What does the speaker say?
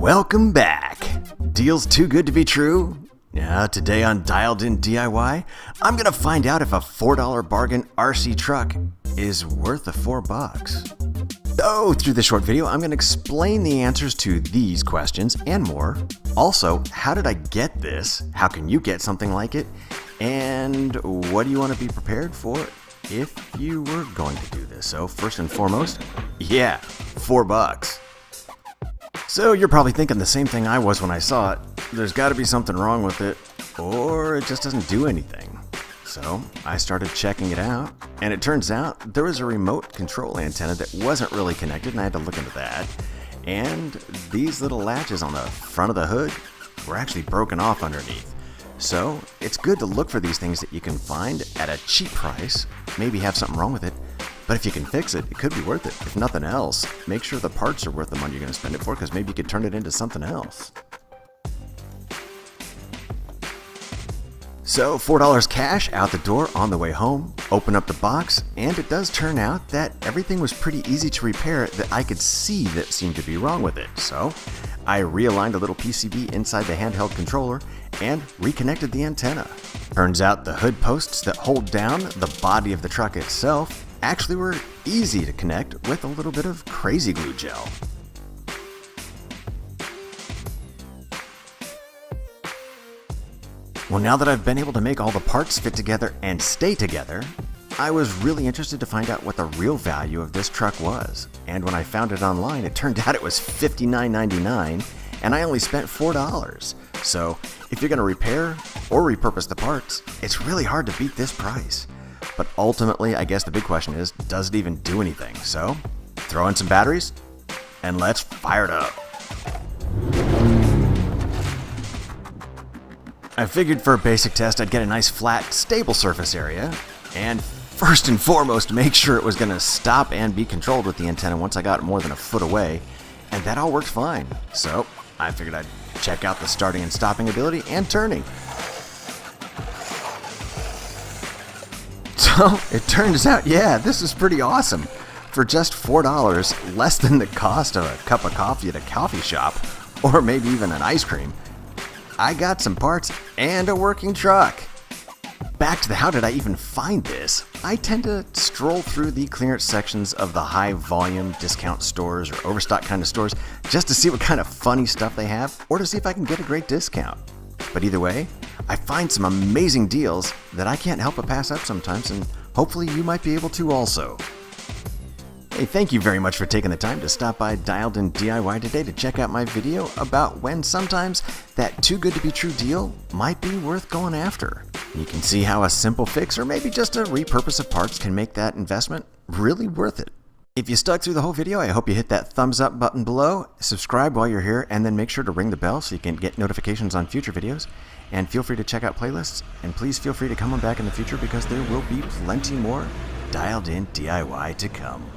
Welcome back. Deals too good to be true? Yeah, today on Dialed In DIY, I'm gonna find out if a $4 bargain RC truck is worth the $4. So, through this short video, I'm gonna explain the answers to these questions and more. Also, how did I get this? How can you get something like it? And what do you want to be prepared for if you were going to do this? So, first and foremost, yeah, $4. So you're probably thinking the same thing I was when I saw it. There's got to be something wrong with it, or it just doesn't do anything. So I started checking it out, and it turns out there was a remote control antenna that wasn't really connected, and I had to look into that. And these little latches on the front of the hood were actually broken off underneath. So it's good to look for these things that you can find at a cheap price, maybe have something wrong with it. But if you can fix it, it could be worth it. If nothing else, make sure the parts are worth the money you're going to spend it for, because maybe you could turn it into something else. So $4 cash out the door on the way home, open up the box, and it does turn out that everything was pretty easy to repair that I could see that seemed to be wrong with it. So I realigned a little PCB inside the handheld controller and reconnected the antenna. Turns out the hood posts that hold down the body of the truck itself actually were easy to connect with a little bit of crazy glue gel. Well, now that I've been able to make all the parts fit together and stay together, I was really interested to find out what the real value of this truck was. And when I found it online, it turned out it was $59.99, and I only spent $4. So if you're going to repair or repurpose the parts, it's really hard to beat this price. But ultimately, I guess the big question is, does it even do anything? So, throw in some batteries, and let's fire it up. I figured for a basic test, I'd get a nice flat, stable surface area, and first and foremost, make sure it was going to stop and be controlled with the antenna once I got more than a foot away, and that all worked fine. So, I figured I'd check out the starting and stopping ability and turning. So it turns out, yeah, this is pretty awesome. For just $4, less than the cost of a cup of coffee at a coffee shop, or maybe even an ice cream, I got some parts and a working truck. Back to the how did I even find this? I tend to stroll through the clearance sections of the high volume discount stores or overstock kind of stores just to see what kind of funny stuff they have, or to see if I can get a great discount. But either way, I find some amazing deals that I can't help but pass up sometimes, and hopefully you might be able to also. Hey, thank you very much for taking the time to stop by Dialed In DIY today to check out my video about when sometimes that too good to be true deal might be worth going after. You can see how a simple fix or maybe just a repurpose of parts can make that investment really worth it. If you stuck through the whole video, I hope you hit that thumbs up button below, subscribe while you're here, and then make sure to ring the bell so you can get notifications on future videos. And feel free to check out playlists, and please feel free to come on back in the future because there will be plenty more Dialed In DIY to come.